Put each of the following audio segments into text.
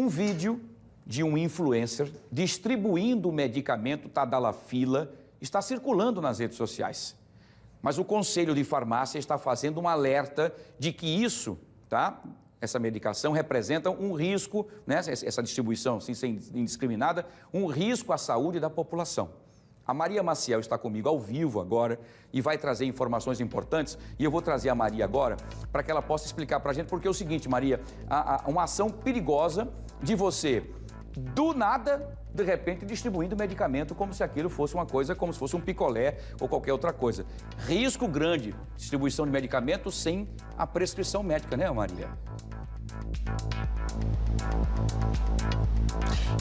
Um vídeo de um influencer distribuindo o medicamento Tadalafila está circulando nas redes sociais. Mas o Conselho de Farmácia está fazendo um alerta de que isso, essa medicação representa um risco, essa distribuição assim, indiscriminada, um risco à saúde da população. A Maria Maciel está comigo ao vivo agora e vai trazer informações importantes. E eu vou trazer a Maria agora para que ela possa explicar para a gente, porque é o seguinte, Maria, uma ação perigosa de você, do nada, de repente, distribuindo medicamento como se aquilo fosse uma coisa, como se fosse um picolé ou qualquer outra coisa. Risco grande, distribuição de medicamento sem a prescrição médica, né, Maria?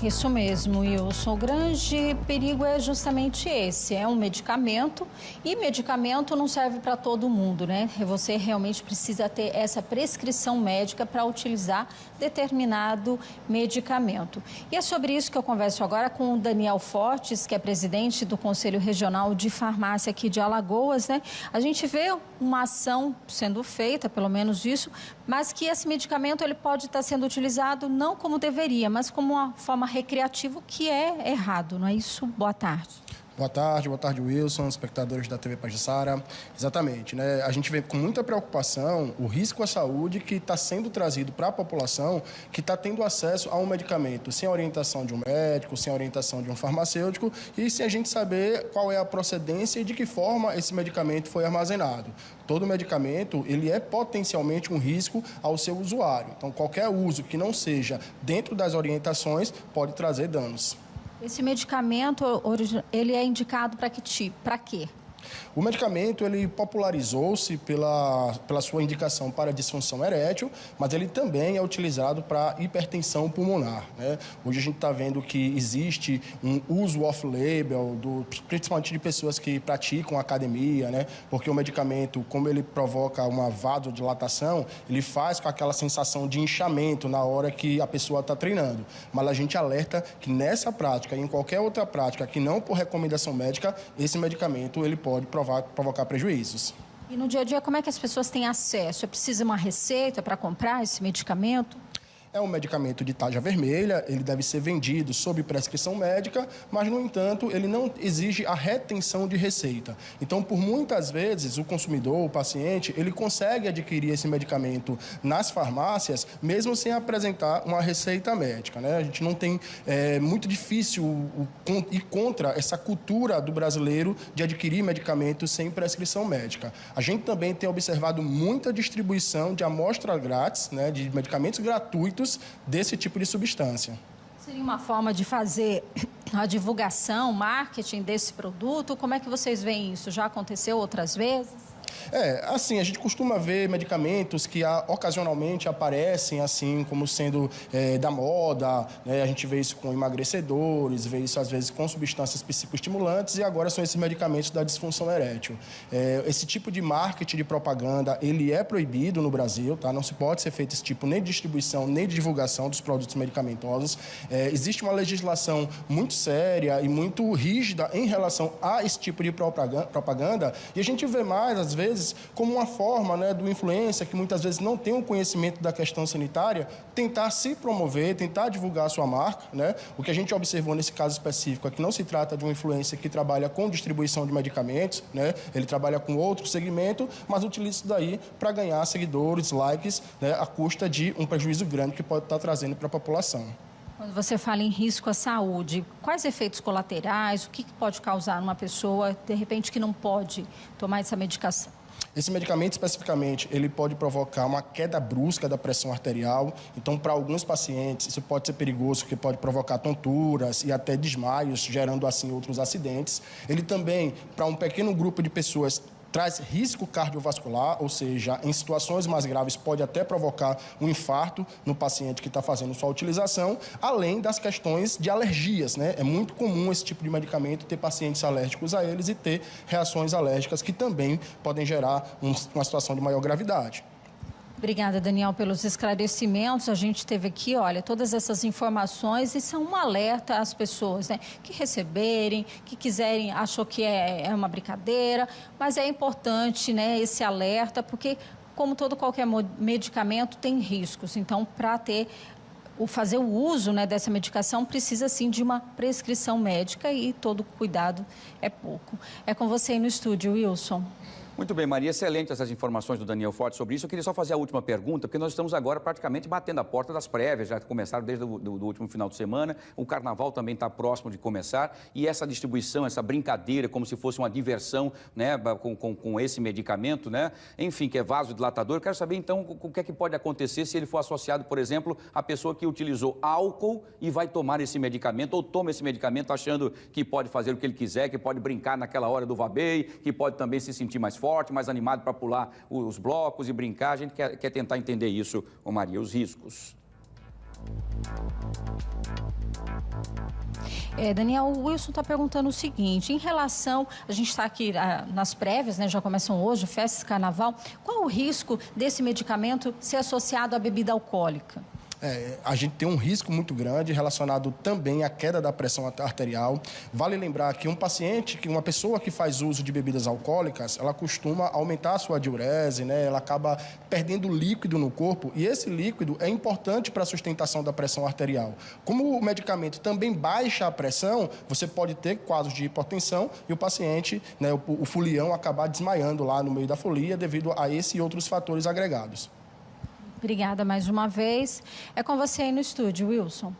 Isso mesmo, Wilson. O grande perigo é justamente esse, é um medicamento e medicamento não serve para todo mundo, né? Você realmente precisa ter essa prescrição médica para utilizar determinado medicamento. E é sobre isso que eu converso agora com o Daniel Fortes, que é presidente do Conselho Regional de Farmácia aqui de Alagoas, né? A gente vê uma ação sendo feita, pelo menos isso, mas que esse medicamento ele pode estar sendo utilizado não como deveria, mas como uma forma recreativa, que é errado, não é isso? Boa tarde. Boa tarde, Wilson, espectadores da TV Pajuçara. Exatamente, né? A gente vê com muita preocupação o risco à saúde que está sendo trazido para a população que está tendo acesso a um medicamento sem a orientação de um médico, sem a orientação de um farmacêutico e sem a gente saber qual é a procedência e de que forma esse medicamento foi armazenado. Todo medicamento, ele é potencialmente um risco ao seu usuário. Então, qualquer uso que não seja dentro das orientações pode trazer danos. Esse medicamento, ele é indicado para que tipo? Para quê? O medicamento, ele popularizou-se pela sua indicação para disfunção erétil, mas ele também é utilizado para hipertensão pulmonar, né? Hoje a gente está vendo que existe um uso off-label, principalmente de pessoas que praticam academia, né? Porque o medicamento, como ele provoca uma vasodilatação, ele faz com aquela sensação de inchamento na hora que a pessoa está treinando. Mas a gente alerta que nessa prática e em qualquer outra prática que não por recomendação médica, esse medicamento ele pode provocar prejuízos. E no dia a dia, como é que as pessoas têm acesso? É preciso uma receita para comprar esse medicamento? É um medicamento de tarja vermelha, ele deve ser vendido sob prescrição médica, mas, no entanto, ele não exige a retenção de receita. Então, por muitas vezes, o consumidor, o paciente, ele consegue adquirir esse medicamento nas farmácias, mesmo sem apresentar uma receita médica, né? A gente não tem... É muito difícil ir contra essa cultura do brasileiro de adquirir medicamentos sem prescrição médica. A gente também tem observado muita distribuição de amostra grátis, né, de medicamentos gratuitos desse tipo de substância. Seria uma forma de fazer a divulgação, marketing desse produto? Como é que vocês veem isso? Já aconteceu outras vezes? Assim, a gente costuma ver medicamentos que ocasionalmente aparecem assim como sendo da moda, né? A gente vê isso com emagrecedores, vê isso às vezes com substâncias psicoestimulantes e agora são esses medicamentos da disfunção erétil. Esse tipo de marketing de propaganda, ele é proibido no Brasil, tá? Não se pode ser feito esse tipo nem de distribuição, nem de divulgação dos produtos medicamentosos. Existe uma legislação muito séria e muito rígida em relação a esse tipo de propaganda e a gente vê mais, às vezes, como uma forma, né, do influencer, que muitas vezes não tem um conhecimento da questão sanitária, tentar se promover, tentar divulgar a sua marca, né? O que a gente observou nesse caso específico é que não se trata de um influencer que trabalha com distribuição de medicamentos, né? Ele trabalha com outro segmento, mas utiliza isso daí para ganhar seguidores, likes, né, à custa de um prejuízo grande que pode estar trazendo para a população. Quando você fala em risco à saúde, quais efeitos colaterais, o que pode causar numa pessoa, de repente, que não pode tomar essa medicação? Esse medicamento, especificamente, ele pode provocar uma queda brusca da pressão arterial. Então, para alguns pacientes, isso pode ser perigoso, porque pode provocar tonturas e até desmaios, gerando, assim, outros acidentes. Ele também, para um pequeno grupo de pessoas, traz risco cardiovascular, ou seja, em situações mais graves pode até provocar um infarto no paciente que está fazendo sua utilização, além das questões de alergias, né? É muito comum esse tipo de medicamento ter pacientes alérgicos a eles e ter reações alérgicas que também podem gerar uma situação de maior gravidade. Obrigada, Daniel, pelos esclarecimentos. A gente teve aqui, olha, todas essas informações e são um alerta às pessoas, né? Que receberem, que quiserem, achou que é uma brincadeira, mas é importante, né, esse alerta, porque como qualquer medicamento tem riscos. Então, para ter fazer o uso, né, dessa medicação precisa sim de uma prescrição médica e todo cuidado é pouco. É com você aí no estúdio, Wilson. Muito bem, Maria, excelente essas informações do Daniel Forte sobre isso. Eu queria só fazer a última pergunta, porque nós estamos agora praticamente batendo a porta das prévias, já começaram desde do último final de semana, o carnaval também está próximo de começar, e essa distribuição, essa brincadeira, como se fosse uma diversão, né, com esse medicamento, né, enfim, que é vasodilatador. Eu quero saber, então, o que é que pode acontecer se ele for associado, por exemplo, à pessoa que utilizou álcool e vai tomar esse medicamento, ou toma esse medicamento achando que pode fazer o que ele quiser, que pode brincar naquela hora do vabeio, que pode também se sentir mais forte, mais animado para pular os blocos e brincar. A gente quer tentar entender isso, ô Maria, os riscos. Daniel, o Wilson está perguntando o seguinte, em relação, a gente está aqui nas prévias, né, já começam hoje, festas, carnaval, qual o risco desse medicamento ser associado à bebida alcoólica? A gente tem um risco muito grande relacionado também à queda da pressão arterial. Vale lembrar que uma pessoa que faz uso de bebidas alcoólicas, ela costuma aumentar a sua diurese, né? Ela acaba perdendo líquido no corpo e esse líquido é importante para a sustentação da pressão arterial. Como o medicamento também baixa a pressão, você pode ter quadros de hipotensão e o paciente, né, o folião, acabar desmaiando lá no meio da folia devido a esse e outros fatores agregados. Obrigada mais uma vez. É com você aí no estúdio, Wilson.